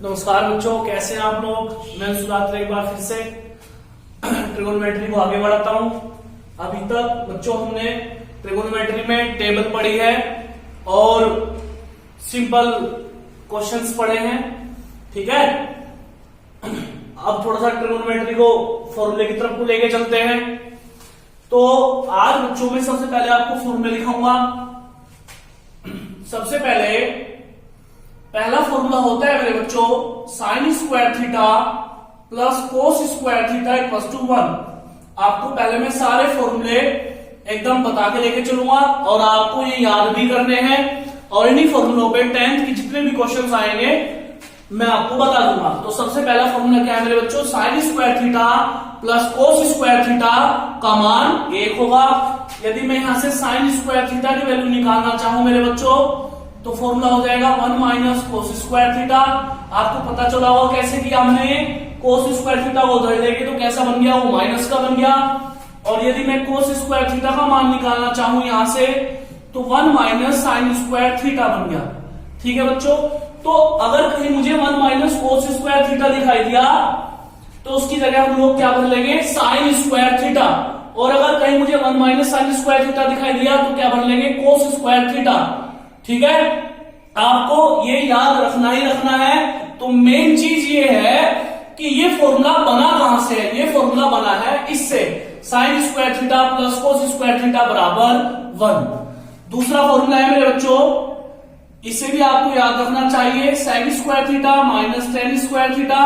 नमस्कार बच्चों, कैसे हैं आप लोग। मैं सुधाकर एक बार फिर से ट्रिगोनोमेट्री को आगे बढ़ाता हूं। अभी तक बच्चों हमने ट्रिगोनोमेट्री में टेबल पढ़ी है और सिंपल क्वेश्चंस पढ़े हैं, ठीक है। अब थोड़ा सा ट्रिगोनोमेट्री को फॉर्मूले की तरफ को लेके चलते हैं। तो आज बच्चों में सबसे पहले आपको फॉर्मूले लिखाऊंगा। सबसे पहला फॉर्मूला होता है मेरे बच्चों sine square theta plus cos square theta equal to 1। आपको पहले मैं सारे फॉर्मूले एकदम बता के लेके चलूंगा और आपको ये याद भी करने हैं और इन्हीं फॉर्मूलों पे 10th की जितने भी क्वेश्चंस आएंगे मैं आपको बता दूंगा। तो सबसे पहला फॉर्मूला क्या है मेरे बच्चों, sine square theta plus cos square theta का मान 1 होगा। यदि मैं यहां से साइन स्क्वायर थीटा की वैल्यू निकालना चाहूं मेरे बच्चों तो फॉर्मूला हो जाएगा 1 माइनस कोस स्क्वायर थीटा। आपको पता चला होगा कैसे किया हमने, कोस स्क्वायर थीटा को उधर लेके तो कैसा बन गया, वो माइनस का बन गया। और यदि मैं कोस स्क्वायर थीटा का मान निकालना चाहूं यहां से तो 1 माइनस साइन स्क्वायर थीटा बन गया, ठीक है बच्चों। तो अगर कहीं मुझे 1 माइनस कोस स्क्वायर थीटा दिखाई दिया तो उसकी जगह हम लोग क्या भर लेंगे, साइन स्क्वायर थीटा। और अगर कहीं मुझे 1 माइनस साइन स्क्वायर थीटा दिखाई दिया तो क्या भर लेंगे, कोस स्क्वायर थीटा, ठीक है। आपको ये याद रखना ही रखना है। तो मेन चीज ये है कि ये फॉर्मूला बना कहां से है, ये फॉर्मूला बना है इससे, sign square theta plus cos square theta बराबर 1। दूसरा फॉर्मूला है मेरे बच्चों, इसे भी आपको याद रखना चाहिए, sec square theta minus tan square theta,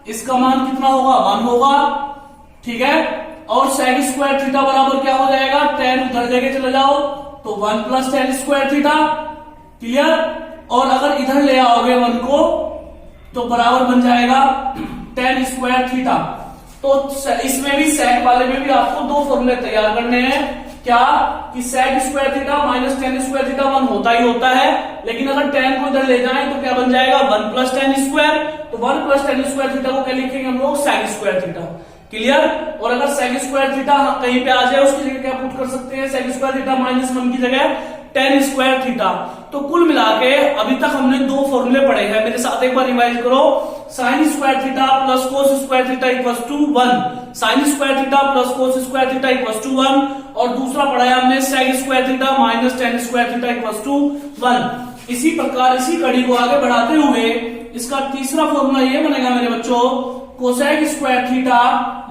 इसका मान कितना होगा, 1 होगा, ठीक है। और सेक स्क्वायर थीटा बराबर क्या हो जाएगा, 10 उधर लेके चले जाओ तो 1 plus ten square theta, clear. और अगर इधर ले आओगे 1 को तो बराबर बन जाएगा 10 स्क्वायर थीटा। तो इसमें भी सेक वाले में भी आपको दो फॉर्मूले तैयार करने हैं, क्या कि sec square theta minus 10 square theta 1 होता ही होता है, लेकिन अगर 10 को इधर ले जाएं तो क्या बन जाएगा 1 प्लस 10 स्क्वायर। तो 1 प्लस 10 स्क्वायर थीटा को क्या लिखेंगे हम लोग, सेक स्क्वायर थीटा, क्लियर। और अगर सेक स्क्वायर थीटा कहीं पे आ जाए उसकी जगह क्या पुट कर सकते हैं, सेक स्क्वायर थीटा माइनस 1 की जगह 10 स्क्वायर थीटा। तो कुल मिला के अभी तक हमने दो फॉर्मूले पढ़े हैं, मेरे साथ एक बार रिवाइज करो। Sine square theta plus cos square theta equals to 1, sine square theta plus cos square theta equals to 1। और दूसरा पढ़ाया हमने sec square theta minus 10 square theta equals to 1। इसी प्रकार इसी कड़ी को आगे बढ़ाते हुए इसका तीसरा फॉर्मूला ये बनेगा मेरे बच्चों, cosec square theta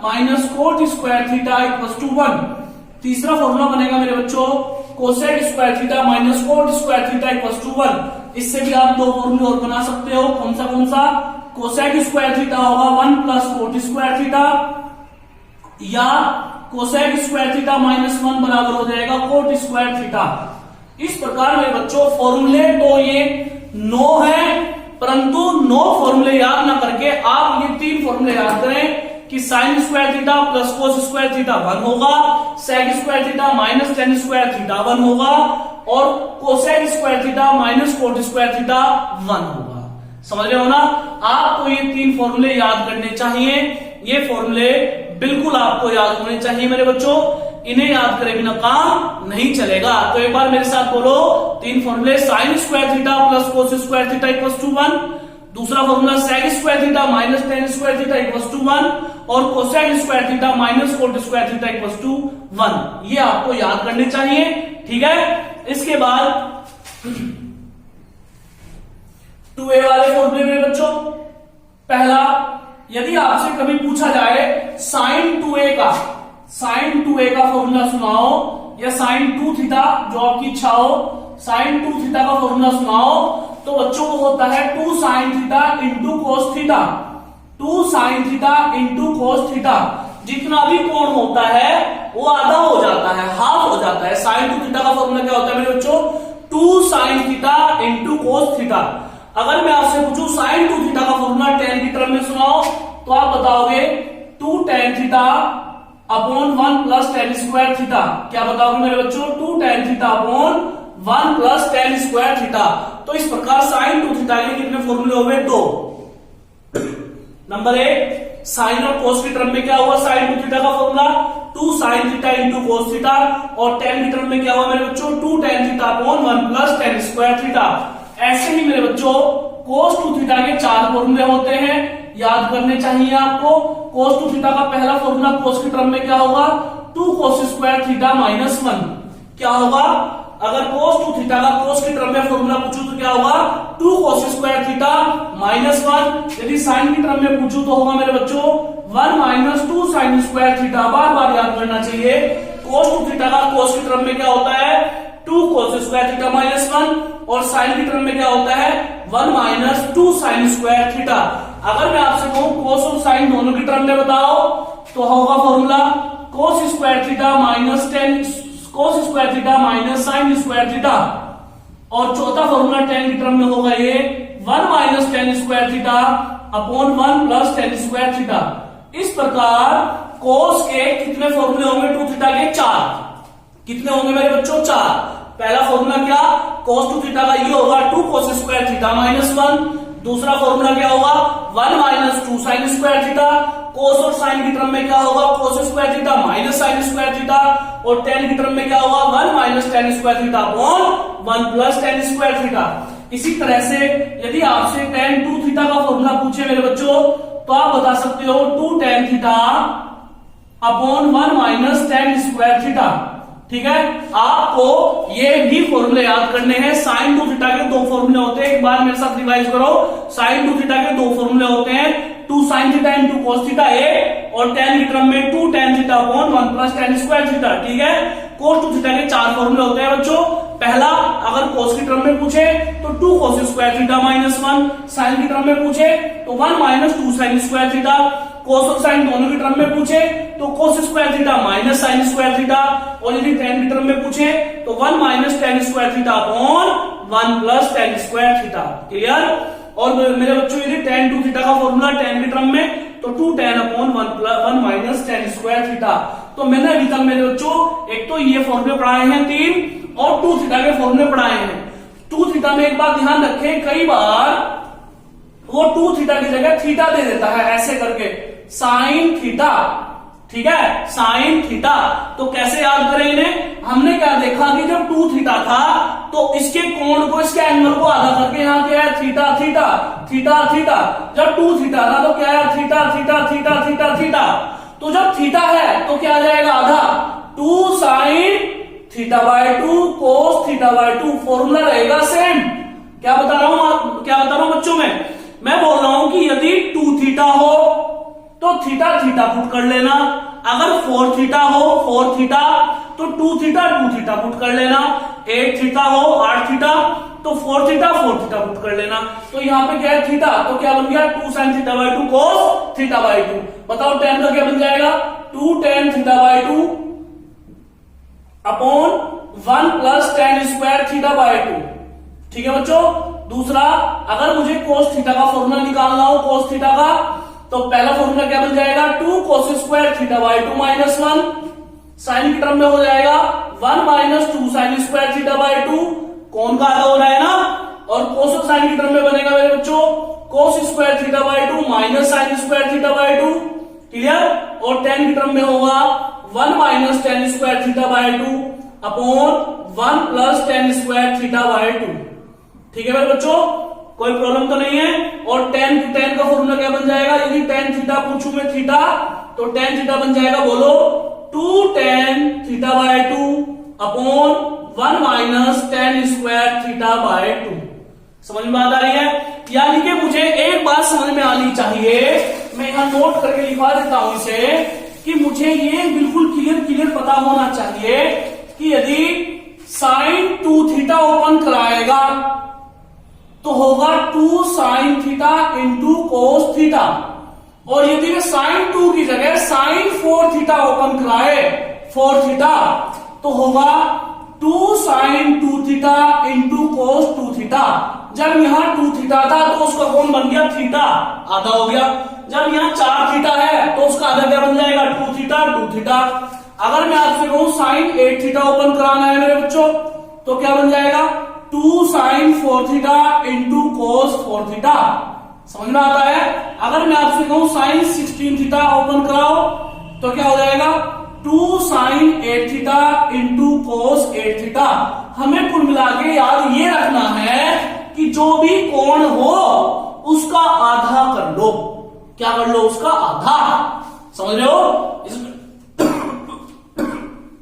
minus cot square theta equals to 1। तीसरा फॉर्मूला बनेगा मेरे बच्चों, cosec square theta minus cot square theta equals to 1। इससे भी आप दो फॉर्मूले और बना सकते हो, कौन सा, कोसेक स्क्वायर थीटा होगा 1 प्लस कोट स्क्वायर थीटा, या कोसेक स्क्वायर थीटा माइनस 1 बराबर हो जाएगा कोट स्क्वायर थीटा। इस प्रकार मेरे बच्चों फॉर्मूले तो ये 9 है, परंतु 9 फॉर्मूले याद ना करके आप ये 3 फॉर्मूले याद करें कि sine square theta plus cos square theta 1 होगा, sec square theta minus 10 square theta 1 होगा, और cosec square theta minus cot square theta 1 होगा। समझ रहे हो ना। आपको ये 3 फॉर्मूले याद करने चाहिए, ये फॉर्मूले बिल्कुल आपको याद होने चाहिए मेरे बच्चों, इन्हें याद करे बिना काम नहीं चलेगा। तो एक बार मेरे साथ बोलो 3 फॉर्मूले, sine square theta plus cos square theta equals to 1, दूसरा formula sec square theta minus 10 square theta equals to 1, और cosec square theta minus cot square theta equals to 1। ये आपको याद करने चाहिए, ठीक है। इसके बाद 2a वाले फॉर्मूले मेरे बच्चों, पहला, यदि आपसे कभी पूछा जाए साइन 2a का फॉर्मूला सुनाओ, या साइन 2 थीटा जो आपकी इच्छा हो, साइन 2 थीटा का फॉर्मूला सुनाओ, तो बच्चों को होता है 2 sine theta into cos theta, 2 sine theta into cos theta. जितना भी कोण होता है वो आधा हो जाता है, हाफ हो जाता है। साइन 2 थीटा का फॉर्मूला क्या होता है मेरे बच्चों, 2 sine theta into cos theta. अगर मैं आपसे पूछूं साइन 2 थीटा का फॉर्मूला 10 की टर्म में सुनाओ तो आप बताओगे 2 tan theta upon 1 plus 10 square theta. क्या बताओगे मेरे बच्चों, 2 tan theta upon 1 plus 10 square theta. तो इस प्रकार साइन 2 थीटा के कितने फॉर्मूले हो गए, 2। नंबर 1, साइन और कोस की टर्म में क्या हुआ, साइन 2 थीटा का formula 2 sine theta into cos theta, और tan की टर्म में क्या हुआ मेरे बच्चों, 2 tan theta upon 1 plus 10 square theta. ऐसे ही मेरे बच्चों cos 2 थीटा के 4 फॉर्मूले होते हैं, याद करने चाहिए आपको। cos 2 थीटा का पहला फॉर्मूला cos के टर्म में क्या होगा, 2 cos स्क्वायर थीटा माइनस 1। क्या होगा, अगर cos 2 थीटा का cos के टर्म में फॉर्मूला पूछूं तो क्या होगा, 2 cos स्क्वायर थीटा माइनस 1। यदि साइन के टर्म में पूछूं तो होगा मेरे बच्चों 1 माइनस 2 साइन स्क्वायर थीटा। बार बार याद करना चाहिए, cos 2 थीटा का cos के टर्म में क्या होता है, 2 cos स्क्वायर थीटा माइनस 1, और साइन के टर्म में क्या होता है 1 माइनस 2 साइन स्क्वायर थीटा। अगर मैं आपसे कहूं cos और साइन दोनों के टर्म में बताओ तो होगा formula cos square theta minus 10 cos square theta minus sine square theta, और चौथा फॉर्मूला tan के टर्म में होगा ये 1 minus tan square theta upon 1 plus tan square theta. इस प्रकार cos के कितने फॉर्मूले होंगे 2 थीटा के, 4। कितने होंगे मेरे बच्चों, 4। पहला फॉर्मूला क्या, cos 2 थीटा का ये होगा 2 cos स्क्वायर थीटा माइनस 1। दूसरा फॉर्मूला क्या होगा 1 minus 2 sine square theta. cos और साइन की टर्म में क्या होगा cos square theta minus sine square theta, और tan की टर्म में क्या होगा 1 minus tan square theta upon 1 plus tan square theta. इसी तरह से यदि आपसे tan 2 थीटा का फॉर्मूला पूछे मेरे बच्चों तो आप बता सकते हो 2 tan theta upon 1 minus tan square theta. ठीक है, आपको ये भी फॉर्मूले याद करने हैं। साइन 2 थीटा के 2 फॉर्मूले होते हैं, एक बार मेरे साथ रिवाइज करो। साइन 2 थीटा के 2 फॉर्मूले होते हैं, 2 sine theta into cos theta ए, और tan की टर्म में 2 tan theta upon 1 plus tan square theta. ठीक है, cos 2 थीटा के 4 फॉर्मूले होते हैं बच्चों। पहला, अगर cos की टर्म में पूछे तो 2 cos square theta minus 1, sine की टर्म में पूछे तो 1 minus 2 sine square theta, cos और साइन दोनों की टर्म में पूछे तो cos square theta minus sine square theta, और यदि tan की टर्म में पूछे तो 1 minus tan square theta upon 1 plus tan square theta. Clear. और मेरे बच्चों यदि tan 2 थीटा का फॉर्मूला tan की टर्म में तो 2 tan upon 1 minus tan square theta. तो मैंने अभी तक मेरे बच्चों एक तो ये फॉर्मूले पढ़ाए हैं 3, और 2 थीटा के फॉर्मूले पढ़ाए हैं। 2 थीटा में एक बात ध्यान रखें, कई बार वो 2 थीटा की जगह थीटा दे देता है ऐसे करके, साइन थीटा। ठीक है, साइन थीटा। तो कैसे याद करें इन्हें, हमने क्या देखा कि जब 2 थीटा था तो इसके कोण को, इसके एंगल को आधा करके यहाँ क्या है थीटा थीटा थीटा थीटा। जब 2 थीटा था तो क्या है theta theta theta theta theta. तो जब थीटा है तो क्या आ जाएगा आधा, 2 sine theta by 2 cos theta by 2। Formula रहेगा सेम। क्या बता रहा हूं बच्चों मैं बोल रहा हूं कि यदि 2 थीटा हो तो थीटा थीटा पुट कर लेना, अगर 4 थीटा हो 4 थीटा तो 2 थीटा पुट कर लेना, 8 थीटा हो 8 थीटा तो 4 थीटा पुट कर लेना। तो यहाँ पे क्या है थीटा, तो क्या बन गया 2 sine theta by 2 cos theta by 2। बताओ tan का क्या बन जाएगा 2 tan theta by 2 upon 1 plus tan square theta by 2। ठीक है बच्चों। दूसरा, अगर मुझे cos थीटा का फॉर्मूला निकालना हो cos थीटा का, तो पहला फॉर्मूला क्या बन जाएगा 2 cos square theta by 2 minus 1। Sine की टर्म में हो जाएगा 1 minus 2 sine square theta by 2, कौन का आधा हो रहा है ना, और cos और साइन की टर्म में बनेगा मेरे बच्चों cos square theta by 2 minus sine square theta by 2। Clear. और tan की टर्म में होगा 1 minus tan square theta by 2 upon 1 plus tan square theta by 2। ठीक है मेरे बच्चों, कोई प्रॉब्लम तो नहीं है। और tan का फॉर्मूला क्या बन जाएगा, यदि tan थीटा पूछूं मैं थीटा तो tan थीटा बन जाएगा बोलो 2 tan theta by 2 upon 1 minus tan square theta by 2। समझ में बात आ रही है। यानी कि मुझे एक बात समझ में आनी चाहिए, मैं यहां नोट करके लिखवा देता हूं इसे, कि मुझे ये बिल्कुल क्लियर पता होना चाहिए कि यदि साइन 2 थीटा ओपन कराएगा तो होगा 2 sine theta into cos theta, और यदि मैं साइन 2 की जगह साइन 4 थीटा ओपन कराए 4 थीटा तो होगा 2 sine 2 theta into cos 2 theta. जब यहां 2 थीटा था तो उसका कोण बन गया थीटा, आधा हो गया। जब यहां 4 थीटा है तो उसका आधा क्या बन जाएगा 2 थीटा। अगर मैं आपसे कहूं साइन 8 थीटा ओपन कराना है मेरे बच्चों तो क्या बन जाएगा 2 sine 4 theta into cos 4 theta. समझ में आता है। अगर मैं आपसे कहूं साइन 16 थीटा ओपन कराओ तो क्या हो जाएगा 2 sine 8 theta into cos 8 theta. हमें कुल मिला के याद ये रखना है कि जो भी कोण हो उसका आधा कर लो। क्या कर लो? उसका आधा। समझ रहे हो?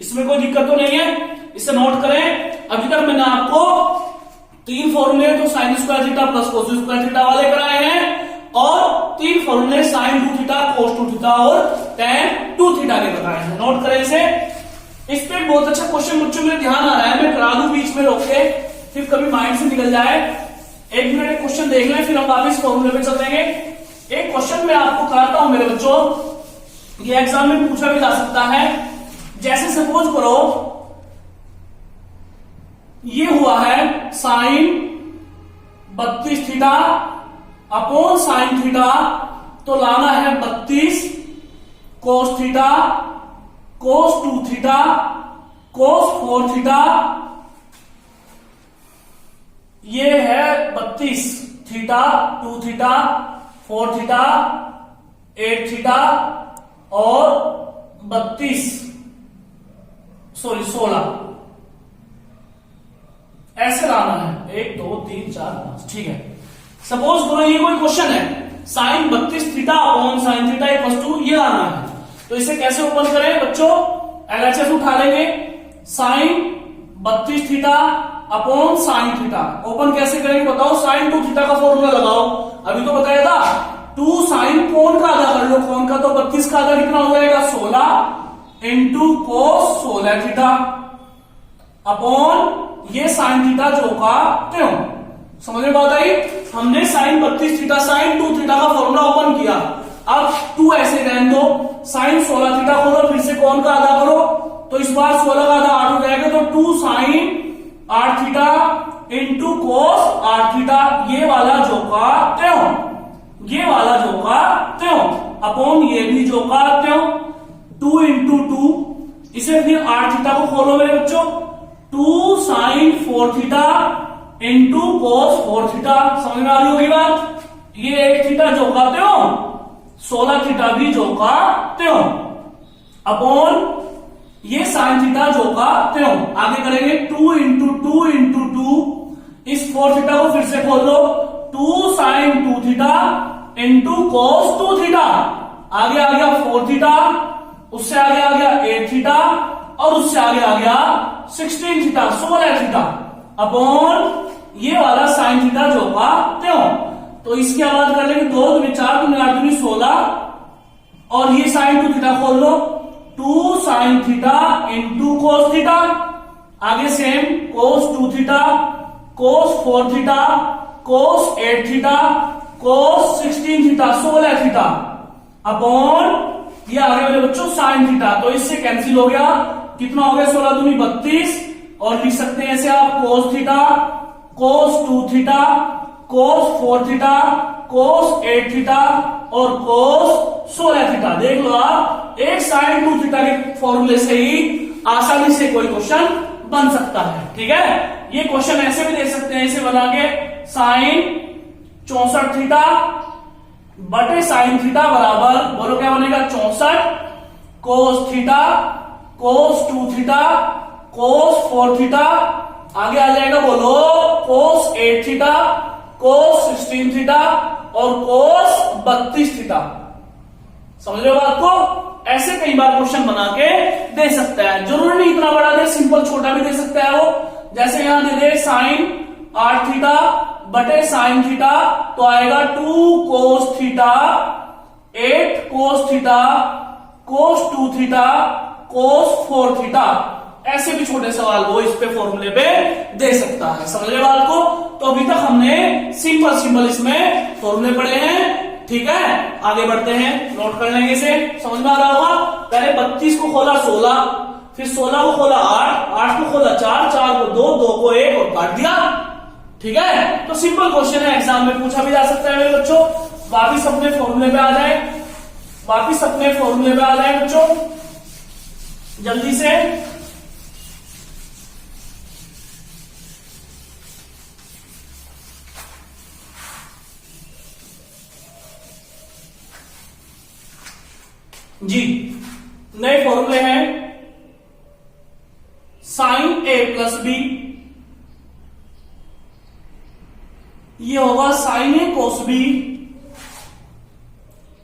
इसमें कोई दिक्कत तो नहीं है, इसे नोट करें। अभी तक मैंने आपको 3 फॉर्मूले तो sign square theta plus cos square theta वाले कराए हैं, और 3 फॉर्मूले साइन 2 थीटा, कोस 2 थीटा और tan 2 थीटा के बताए हैं। नोट करें इसे। इस पे बहुत अच्छा क्वेश्चन बच्चों मेरे ध्यान आ रहा है, मैं करा दूं बीच में रोक के, फिर कभी माइंड से निकल जाए। 1 मिनट क्वेश्चन देख लें, फिर हम वापस फॉर्मूले पे चलेंगे। एक क्वेश्चन मैं आपको कराता हूं मेरे बच्चों, ये एग्जाम में पूछा भी जा सकता है। जैसे सपोज करो ये हुआ है sine 32 theta upon sine theta, तो लाना है 32 cos theta, cos 2 theta, cos 4 theta. ये है 32 थीटा, 2 थीटा, 4 थीटा, 8 थीटा और 16 ऐसे लाना है। 1 2 3 4 5, ठीक है। सपोज करो ये कोई क्वेश्चन है, sine 32 theta upon sine theta equal to ये लाना है। तो इसे कैसे ओपन करें बच्चों? एलएचएस उठा लेंगे। Sine 32 theta upon sine theta open कैसे करेंगे बताओ? साइन 2 थीटा का फॉर्मूला लगाओ, अभी तो बताया था। 2 साइन कोण का आधा कर लो, कोण का तो 32 का आधा कितना हो जाएगा? 16 इंटू कोस 16 थीटा अपॉन ये साइन थीटा जो का त्यों। समझ में बात आई? हमने साइन 32 थीटा साइन 2 थीटा का फॉर्मूला ओपन किया। अब 2 ऐसे रहने दो, साइन 16 थीटा खोलो, फिर से कोण का आधा करो, तो इस बार 16 का आधा 8 हो जाएगा, तो 2 sine 8 theta into cos 8 theta, ये वाला जो का त्यों, ये वाला जो का त्यों अपॉन ये भी जो का त्यों। 2 इंटू 2, इसे फिर 8 थीटा को खोलो मेरे बच्चों, 2 sine 4 theta into cos 4 theta. समझ में आ रही होगी बात? ये 8 थीटा जो का त्यों, 16 थीटा भी जो का त्यों अपॉन ये साइन थीटा जो का त्यों। आगे करेंगे 2 इंटू 2 इंटू 2, इस 4 थीटा को फिर से खोल लो, 2 sine 2 theta into cos 2 theta. आगे आ गया 4 थीटा, उससे आगे आ गया 8 थीटा और उससे आगे आ गया 16 थीटा, 16 थीटा अपॉन ये वाला साइन थीटा जो का त्यों। तो इसकी आवाज कर लेंगे 2 दूनी 4 दूनी 8 दूनी 16 और ये साइन 2 थीटा खोल लो, 2 sine theta into cos theta. आगे सेम कोस 2 थीटा, कोस 4 थीटा, कोस 8 थीटा, कोस 16 थीटा, 16 थीटा अपॉन ये आ गया मेरे बच्चों साइन थीटा। तो इससे कैंसिल हो गया, कितना हो गया? 16 दूनी 32 और लिख सकते हैं ऐसे आप कोस theta, cos 2 theta, cos 4 theta, कोस 8 थीटा और कोस 16 थीटा। देख लो आप, एक साइन 2 थीटा के फॉर्मूले से ही आसानी से कोई क्वेश्चन बन सकता है। ठीक है, ये क्वेश्चन ऐसे भी दे सकते हैं, इसे बना के साइन 64 थीटा बटे साइन थीटा बराबर, बोलो क्या बनेगा? 64 कोस theta, cos 2 theta, cos 4 theta, आगे आ जाएगा बोलो कोस 8 थीटा, कोस 16 थीटा और कोस 32 थीटा। समझ रहे हो बात को? ऐसे कई बार क्वेश्चन बना के दे सकता है, जरूरी नहीं इतना बड़ा दे, सिंपल छोटा भी दे सकता है वो। जैसे यहां दे दे साइन 8 थीटा बटे साइन थीटा, तो आएगा 2 कोस थीटा, 8 कोस theta, cos 2 theta, cos 4 theta. ऐसे भी छोटे सवाल वो इस पे फॉर्मूले पे दे सकता है। समझ रहे बात को? तो अभी तक हमने सिंपल सिंपल इसमें फॉर्मूले पढ़े हैं। ठीक है, आगे बढ़ते हैं, नोट कर लेंगे इसे, समझ में आ रहा होगा। पहले 32 को खोला 16, फिर 16 को खोला 8, 8 को खोला 4, 4 को 2, 2 को 1 और काट दिया। ठीक है, तो सिंपल क्वेश्चन है, एग्जाम में पूछा भी जा सकता है मेरे बच्चों। वापिस अपने फॉर्मूले पे आ जाए, वापिस अपने फॉर्मूले पे आ जाए बच्चों जल्दी से। जी, नए फॉर्मूले हैं साइन ए प्लस बी ए कोस बी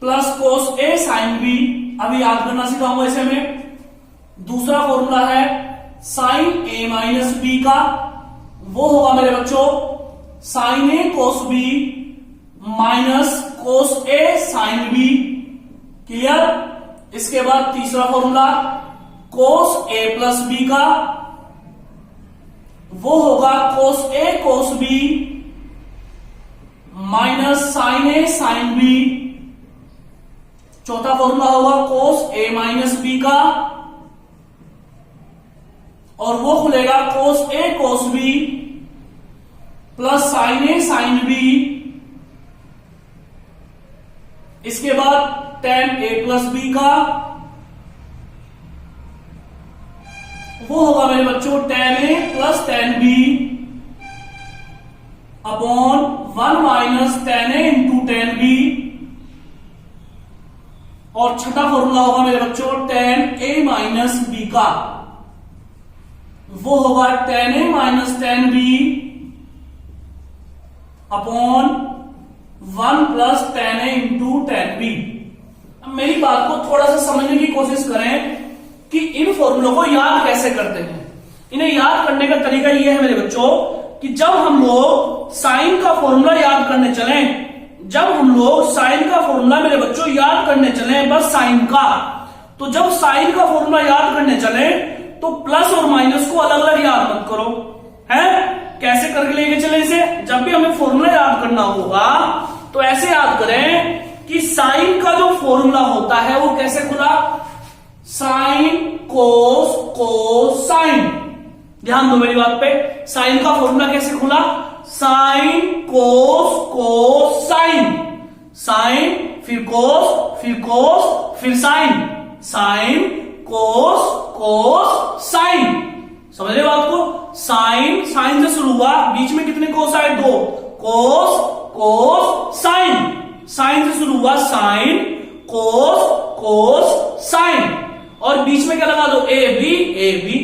प्लस कोस ए साइन बी। अभी याद करना सिखाऊंगा इसे मैं। दूसरा फॉर्मूला है साइन ए माइनस बी का, वो होगा मेरे बच्चों साइन ए कोस बी माइनस कोस ए साइन बी। क्लियर। इसके बाद तीसरा फॉर्मूला कोस ए प्लस बी का, वो होगा कोस ए कोस बी माइनस साइन ए साइन बी। चौथा फॉर्मूला होगा कोस ए माइनस बी का, और वो खुलेगा कोस ए कोस बी प्लस साइन ए साइन बी। इसके बाद tan a प्लस बी का, वो होगा मेरे बच्चों tan a plus tan b upon 1 minus tan a into tan b। और छठा फॉर्मूला होगा मेरे बच्चों tan a माइनस b का, वो होगा tan a minus tan b upon 1 plus tan a into tan b। अब मेरी बात को थोड़ा सा समझने की कोशिश करें कि इन फॉर्मूलों को याद कैसे करते हैं। इन्हें याद करने का तरीका यह है मेरे बच्चों कि जब हम लोग साइन का फॉर्मूला याद करने चलें, जब हम लोग साइन का फॉर्मूला मेरे बच्चों याद करने चलें, बस साइन का, तो जब साइन का फॉर्मूला याद करने चले तो प्लस और माइनस को अलग अलग याद मत करो, है कैसे करके लेके चले इसे। जब भी हमें फॉर्मूला याद करना होगा तो ऐसे याद करें कि साइन का जो फॉर्मूला होता है वो कैसे खुला, साइन कोस कोस साइन। ध्यान दो मेरी बात पे, साइन का फॉर्मूला कैसे खुला, sine cos cos sine, sine फिर कोस फिर sine, sine cos cos sine. समझ रहे बात को। साइन साइन से शुरू हुआ, बीच में कितने कोस आए, 2, कोस कोस साइन, साइन से शुरू हुआ साइन कोस कोस साइन, और बीच में क्या लगा दो, A B A B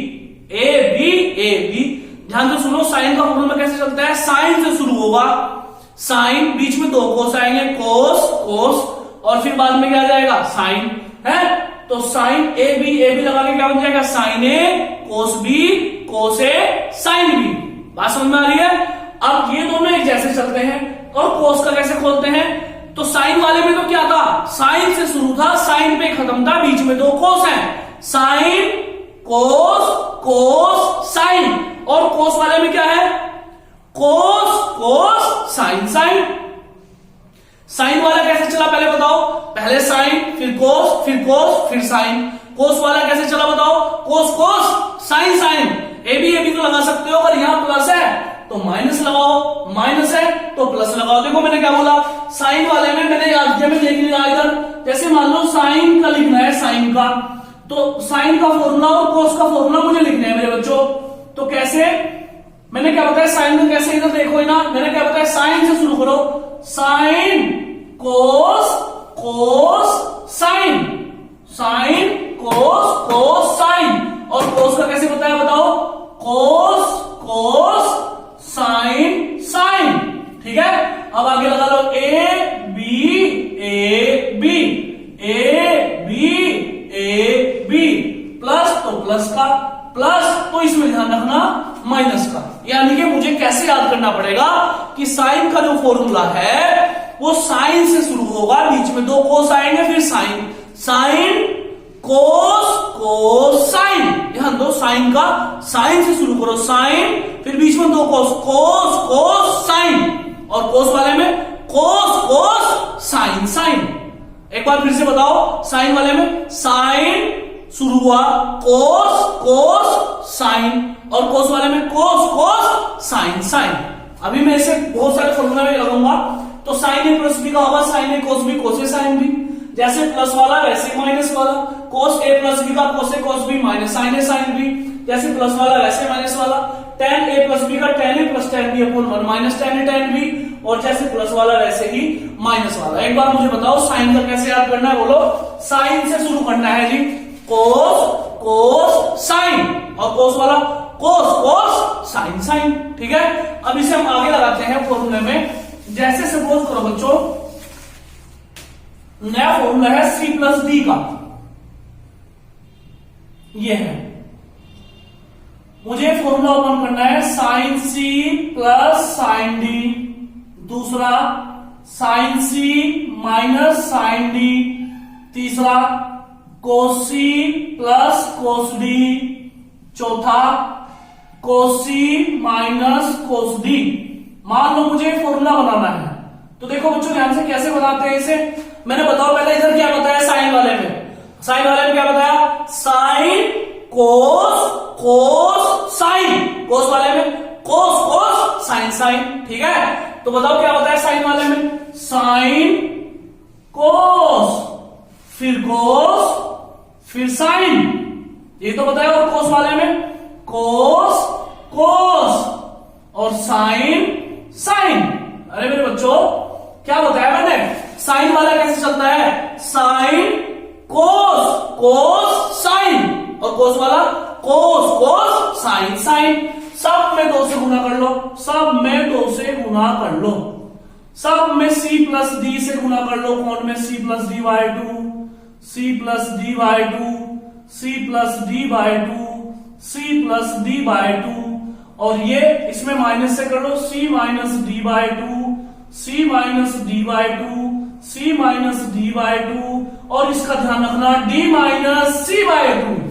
A B A B. ध्यान से सुनो, साइन का फॉर्मूला कैसे चलता है, साइन से शुरू होगा, साइन बीच में 2 कोस आएंगे, कोस कोस, और फिर बाद में क्या आ जाएगा, साइन है। तो साइन ए बी लगा के क्या बन जाएगा, साइन ए कोस बी कोस ए साइन बी। बात समझ में आ रही है। अब ये दोनों एक जैसे चलते हैं, और कोस का कैसे खोलते हैं, तो साइन वाले में तो क्या था, साइन से शुरू था, साइन पे खत्म था, बीच में 2 कोस हैं, साइन कोस कोस साइन, और कोस वाले में क्या है, कोस कोस साइन साइन। साइन वाला कैसे चला पहले बताओ, पहले साइन फिर कोस फिर साइन। कोस वाला कैसे चला बताओ, cos cos sine sine. A B तो लगा सकते हो, अगर यहां प्लस है तो माइनस लगाओ, माइनस है तो प्लस लगाओ। देखो मैंने क्या बोला, साइन वाले में मैंने याद किया, मैं देख लिया इधर, जैसे मान लो साइन का लिखना है, साइन का, तो साइन का फॉर्मूला और कोस का फॉर्मूला मुझे लिखना है मेरे बच्चों। तो कैसे, मैंने क्या बताया साइन का कैसे, इधर देखो ना, मैंने क्या बताया, साइन से शुरू करो, sign cos cos sine, sine cos cos sign, और कोस का कैसे बताया बताओ, कोस कोस साइन साइन। ठीक है, अब आगे लगा लो, A B A B A B A B, plus तो प्लस का, प्लस तो इसमें ध्यान रखना माइनस का। यानी कि मुझे कैसे याद करना पड़ेगा कि साइन का जो फॉर्मूला है वो साइन से शुरू होगा, बीच में 2 कोस आएंगे, फिर sine, sine cos cos sine. ध्यान दो, साइन का साइन से शुरू करो, साइन फिर बीच में 2 कोस, कोस कोस साइन, और कोस वाले में कोस कोस साइन साइन। एक बार फिर से बताओ, साइन वाले में साइन शुरू हुआ, कोस कोस साइन, और कोस वाले में कोस कोस साइन साइन। अभी मैं इसे बहुत सारे फॉर्मूला में लगाऊंगा, तो साइन ए प्लस बी का होगा साइन ए कोस बी कोस ए साइन बी, जैसे प्लस वाला वैसे माइनस वाला, कोस ए प्लस बी का कोस ए कोस बी माइनस साइन ए साइन बी, जैसे प्लस वाला वैसे माइनस वाला, tan a प्लस बी का tan a plus tan b upon 1 minus tan a tan b, और जैसे प्लस वाला वैसे ही माइनस वाला। एक बार मुझे बताओ साइन का कैसे याद करना है, बोलो, साइन से शुरू करना है जी, कोस कोस साइन, और कोस वाला कोस कोस साइन साइन। ठीक है, अब इसे हम आगे लगाते हैं फॉर्मूले में, जैसे सपोज करो बच्चों, नया फॉर्मूला है सी प्लस डी का, ये है, मुझे फॉर्मूला ओपन करना है sine C plus sine D, दूसरा sine C minus sine D, तीसरा cos C plus cos D, चौथा कोस सी माइनस कोस डी। मान लो मुझे फॉर्मूला बनाना है, तो देखो बच्चों ध्यान से कैसे बनाते हैं इसे, मैंने बताओ पहले इधर क्या बताया साइन वाले में, साइन वाले में क्या बताया, साइन कोस कोस साइन, कोस वाले में कोस कोस साइन साइन, ठीक है। तो बताओ क्या बताया साइन वाले में, साइन कोस फिर कोस फिर साइन, ये तो बताया, और कोस वाले में कोस कोस और साइन साइन। अरे मेरे बच्चों क्या बताया मैंने, साइन वाला कैसे चलता है, साइन कोस कोस साइन, और कोस वाला कोस कोस साइन साइन। सब में 2 से गुना कर लो, सब में 2 से गुना कर लो, सब में सी प्लस डी से गुना कर लो, कौन में C plus D by 2, C plus D by 2, C plus D by 2, C plus D by 2, और ये इसमें माइनस से कर लो, C minus D by 2, C minus D by 2, C minus D by 2, और इसका ध्यान रखना डी माइनस सी बाई 2।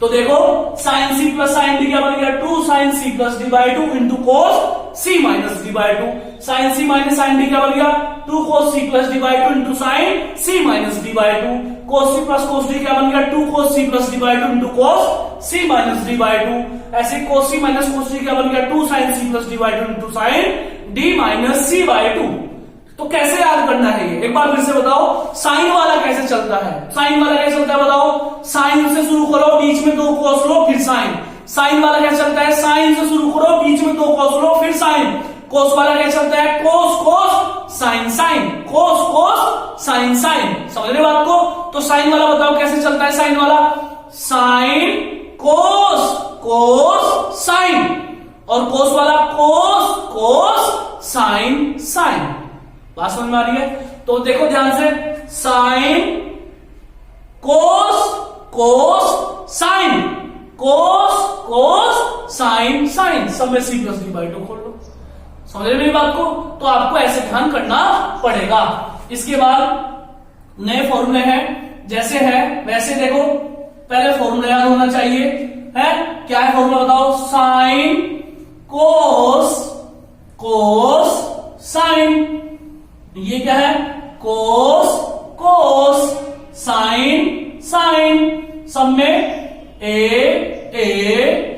तो देखो sine C plus sine D क्या बन गया, 2 sine C plus D by 2 into cos C minus D by 2, sine C minus sine D क्या बन गया, 2 cos C plus D by 2 into sine C minus D by 2, cos C plus cos D क्या बन गया, 2 cos C plus D by 2 into cos C minus D by 2, ऐसे कोस C minus cos D क्या बन गया, 2 sine C plus D by 2 into sine D minus C by 2। तो कैसे याद करना है ये, एक बार फिर से बताओ, साइन वाला कैसे चलता है, साइन वाला कैसे चलता है बताओ, साइन से शुरू करो, बीच में 2 कोस लो फिर साइन, साइन वाला क्या चलता है, साइन से शुरू करो, बीच में 2 कोस लो फिर साइन, कोस वाला क्या चलता है, कोस cos sine sine, cos cos sine sign, समझ रहे बात को। तो साइन वाला बताओ कैसे चलता है, साइन वाला साइन कोस कोस साइन, और कोस वाला कोस कोस साइन साइन। बात समझ में आ रही है, तो देखो ध्यान से, sign cos cos sign, cos cos sine sign, सब में सी प्लस डी बाई 2 खोल लो, समझ रहे मेरी बात को। तो आपको ऐसे ध्यान करना पड़ेगा। इसके बाद नए फॉर्मूले हैं, जैसे है वैसे देखो, पहले फॉर्मूला याद होना चाहिए, है क्या है फॉर्मूला बताओ, साइन कोस कोस साइन, ये क्या है, कोस कोस साइन साइन, सब में ए